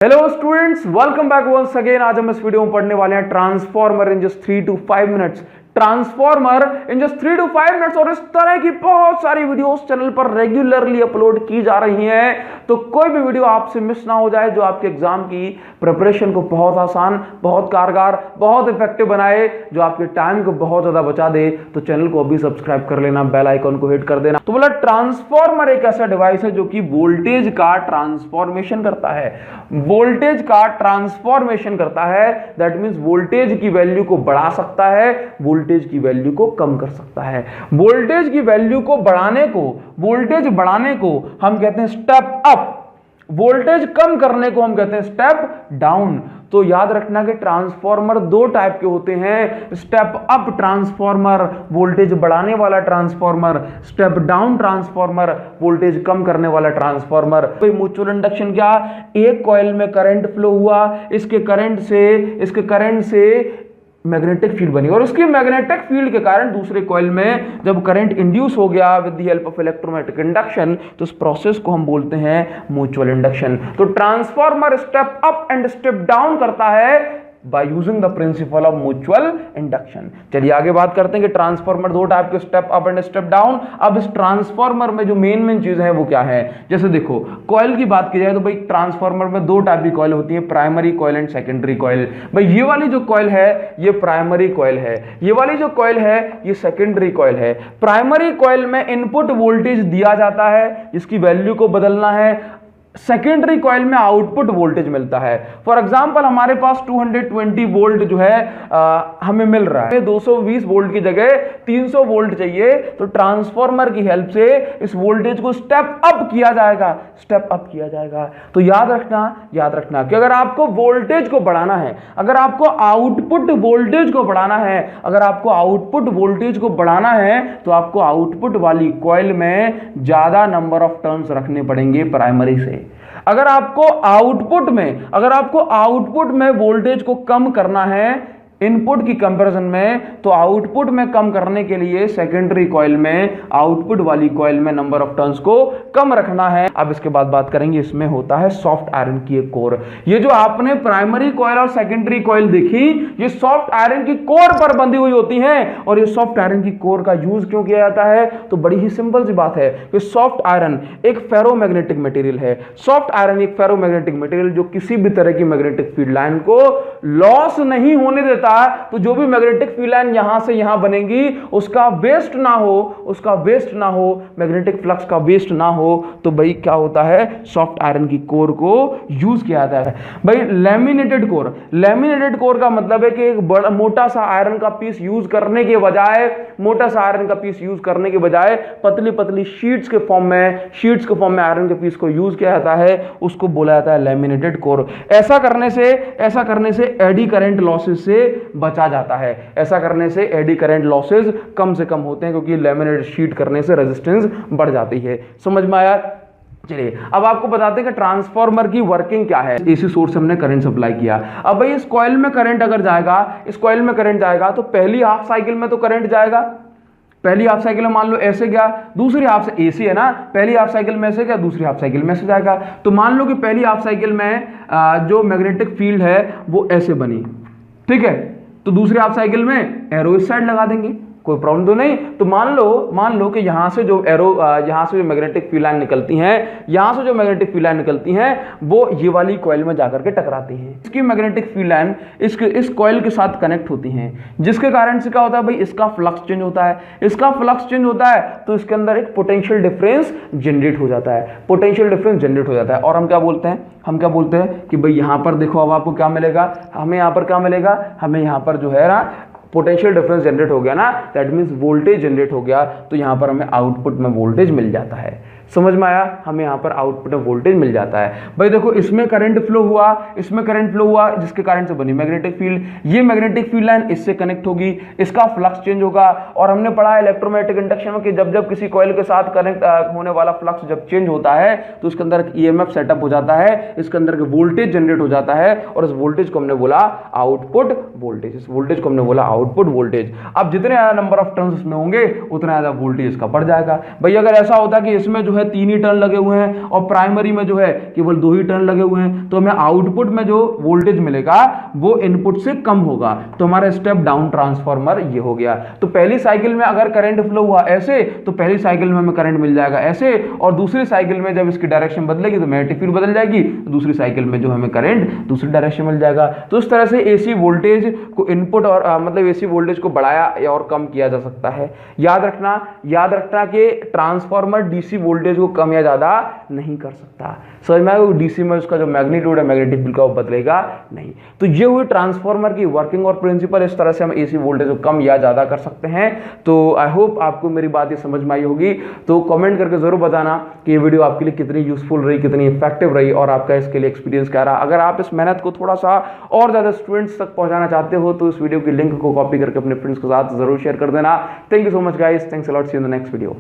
Hello students, welcome back once again. आज हम इस वीडियो में पढ़ने वाले हैं transformer in just 3 to 5 minutes. Transformer in just 3 to 5 minutes. और इस तरह की बहुत सारी वीडियोस चैनल पर रेगुलरली अपलोड की जा रही हैं, तो कोई भी वीडियो आपसे मिस ना हो जाए, जो आपके एग्जाम की प्रिपरेशन को बहुत आसान, बहुत कारगर, बहुत इफेक्टिव बनाए, जो आपके टाइम को बहुत ज्यादा बचा दे। तो चैनल को अभी सब्सक्राइब कर लेना, बेल आइकन को हिट कर देना। तो बोला ट्रांसफॉर्मर एक ऐसा डिवाइस है जो कि वोल्टेज का ट्रांसफॉर्मेशन करता है। वोल्टेज का ट्रांसफॉर्मेशन करता है, दैट मींस वोल्टेज की वैल्यू को बढ़ा सकता है, वोल्टेज की वैल्यू को कम कर सकता है। वोल्टेज की वैल्यू को बढ़ाने को, वोल्टेज बढ़ाने को हम कहते हैं स्टेप अप, वोल्टेज कम करने को हम कहते हैं स्टेप डाउन। तो याद रखना कि ट्रांसफॉर्मर दो टाइप के होते हैं, स्टेप अप ट्रांसफॉर्मर वोल्टेज बढ़ाने वाला transformer, step down transformer voltage कम करने वाला ट्रांसफॉर्मर। तो म्यूचुअल इंडक्शन क्या, एक कॉइल में करंट फ्लो हुआ, इसके करंट से मैग्नेटिक फील्ड बनी, और उसकी मैग्नेटिक फील्ड के कारण दूसरे कॉइल में जब करंट इंड्यूस हो गया with the help of electromagnetic induction, तो उस प्रोसेस को हम बोलते हैं म्यूचुअल इंडक्शन। तो transformer step up and step down करता है by using the principle of mutual induction। चलिए आगे बात करते हैं कि ट्रांसफॉर्मर दो टाइप के, step up and step down. अब इस ट्रांसफॉर्मर में जो मेन चीजें हैं वो क्या है, जैसे देखो कॉइल की बात की जाए तो भाई ट्रांसफॉर्मर में दो टाइप की कॉइल होती है, primary coil and secondary coil. भाई ये वाली जो कॉइल है ये प्राइमरी कॉइल है, ये वाली जो कॉइल है ये सेकेंडरी कॉइल है। प्राइमरी कॉइल में इनपुट वोल्टेज दिया जाता है जिसकी वैल्यू को बदलना है, सेकेंडरी कॉइल में आउटपुट वोल्टेज मिलता है। फॉर एग्जांपल हमारे पास 220 वोल्ट जो है हमें मिल रहा है, 220 वोल्ट की जगह 300 वोल्ट चाहिए, तो ट्रांसफॉर्मर की हेल्प से इस वोल्टेज को स्टेप अप किया जाएगा, स्टेप अप किया जाएगा। तो याद रखना कि अगर आपको वोल्टेज को बढ़ाना है, अगर आपको आउटपुट वोल्टेज को बढ़ाना है, अगर आपको आउटपुट वोल्टेज को बढ़ाना है, तो आपको आउटपुट वाली कॉइल में ज्यादा नंबर ऑफ टर्न्स रखने पड़ेंगे प्राइमरी से। अगर आपको आउटपुट में वोल्टेज को कम करना है इनपुट की कंपैरिजन में, तो आउटपुट में कम करने के लिए सेकेंडरी कॉइल में, आउटपुट वाली कॉइल में नंबर ऑफ टर्न्स को कम रखना है। अब इसके बाद बात करेंगे, इसमें होता है सॉफ्ट आयरन की एक कोर। ये जो आपने प्राइमरी कॉइल और सेकेंडरी कॉइल देखी, ये सॉफ्ट आयरन की कोर पर बंधी हुई होती हैं। और ये सॉफ्ट आयरन की कोर का यूज क्यों किया जाता है, तो बड़ी ही सिंपल सी बात है कि सॉफ्ट आयरन एक फेरोमैग्नेटिक मटेरियल है। सॉफ्ट आयरन एक फेरोमैग्नेटिक मटेरियल जो किसी भी तरह की मैग्नेटिक फील्ड लाइन को लॉस नहीं होने देता। तो जो भी मैग्नेटिक फील्ड लाइन यहां से यहां बनेगी उसका वेस्ट ना हो, मैग्नेटिक फ्लक्स का वेस्ट ना हो, तो भाई क्या होता है, सॉफ्ट आयरन की कोर को यूज किया जाता है। भाई लैमिनेटेड कोर का मतलब है कि एक बड़ा मोटा सा आयरन का पीस यूज करने के बजाय पतली पतली शीट्स के फॉर्म में आयरन के पीस को यूज किया जाता है, उसको बोला जाता है लैमिनेटेड कोर। ऐसा करने से एडी करंट लॉसेस से बचा जाता है। ऐसा करने से एडी करंट लॉसेस कम से कम होते हैं, क्योंकि लैमिनेटेड शीट करने से रेजिस्टेंस बढ़ जाती है। समझ में आया? चलिए अब आपको बताते हैं कि ट्रांसफॉर्मर की वर्किंग क्या है। एसी सोर्स हमने करंट सप्लाई किया। अब भाई इस कॉइल में करंट जाएगा, तो पहली हाफ साइकिल में तो करंट जाएगा, पहली हाफ साइकिल में मान लो ऐसे गया, दूसरी हाफ से एसी है ना, पहली हाफ साइकिल में ऐसे गया, दूसरी हाफ साइकिल में ऐसे जाएगा। तो मान लो कि पहली हाफ साइकिल में जो मैग्नेटिक फील्ड है वो ऐसे बनी, ठीक है, तो दूसरी हाफ साइकिल में एरो इस साइड लगा देंगे, कोई प्रॉब्लम तो नहीं। तो मान लो कि यहां से जो मैग्नेटिक फील्ड लाइन निकलती हैं, वो ये वाली कॉइल में जाकर के टकराती हैं। इसकी मैग्नेटिक फील्ड लाइन इस कॉइल के साथ कनेक्ट होती हैं, जिसके कारण से क्या होता है भाई, इसका फ्लक्स चेंज होता है, तो इसके अंदर एक पोटेंशियल डिफरेंस जनरेट हो जाता है। और हम क्या बोलते हैं कि भाई यहां पर देखो, अब आपको क्या मिलेगा, हमें यहां पर जो है ना पोटेंशियल डिफरेंस जनरेट हो गया ना, दैट मींस वोल्टेज जनरेट हो गया, तो यहां पर हमें आउटपुट में वोल्टेज मिल जाता है। समझ में आया? हमें यहां पर आउटपुट में वोल्टेज मिल जाता है। भाई देखो इसमें करंट फ्लो हुआ, जिसके कारण से बनी मैग्नेटिक फील्ड, ये मैग्नेटिक फील्ड लाइन इससे कनेक्ट होगी, इसका फ्लक्स चेंज होगा। और हमने पढ़ा है इलेक्ट्रोमैग्नेटिक इंडक्शन में कि जब किसी कॉइल के साथ कनेक्ट होने वाला फ्लक्स जब चेंज होता है, तो उसके अंदर ईएमएफ सेटअप हो जाता है, इसके अंदर वोल्टेज जनरेट हो जाता है, और इस वोल्टेज को हमने बोला आउटपुट वोल्टेज। अब जितने ज्यादा नंबर ऑफ टर्न्स इसमें होंगे, उतना ज्यादा वोल्टेज इसका बढ़ जाएगा। भाई अगर ऐसा होता कि इसमें जो है 3 ही टर्न लगे हुए हैं और प्राइमरी में जो है केवल 2 ही टर्न लगे हुए हैं, तो हमें आउटपुट में जो वोल्टेज मिलेगा वो इनपुट से कम होगा। तो हमारा स्टेप डाउन ट्रांसफार्मर ये हो गया। तो पहली साइकिल में अगर करंट फ्लो हुआ ऐसे, तो पहली साइकिल में हमें करंट मिल जाएगा ऐसे, और दूसरी साइकिल में जब इसकी डायरेक्शन बदलेगी तो मैग्नेटिक फील्ड बदल जाएगी, दूसरी साइकिल में जो हमें करंट दूसरी डायरेक्शन मिल जाएगा। तो इस तरह से एसी वोल्टेज को इनपुट और मतलब एसी वोल्टेज को बढ़ाया और कम किया जा सकता है। याद रखना कि ट्रांसफार्मर डीसी वोल्टेज को कम या ज्यादा नहीं कर सकता। समझ में आया? डीसी में उसका जो मैग्नीट्यूड है मैग्नेटिक फील्ड का वो बदलेगा नहीं। तो ये हुई ट्रांसफार्मर की वर्किंग और प्रिंसिपल। इस तरह से हम एसी वोल्टेज को कम या ज्यादा कर सकते हैं। तो आई होप आपको मेरी बात ये समझ में आई होगी। तो कमेंट करके जरूर बताना कि ये वीडियो आपके लिए कितनी यूजफुल रही, कितनी इफेक्टिव रही और आपका इसके लिए एक्सपीरियंस क्या रहा। अगर आप इस मेहनत को थोड़ा सा और ज्यादा स्टूडेंट्स तक पहुंचाना चाहते हो तो इस वीडियो की लिंक को कॉपी करके अपने फ्रेंड्स के साथ जरूर शेयर कर देना। Thank you so much guys, thanks a lot, see you in the next video.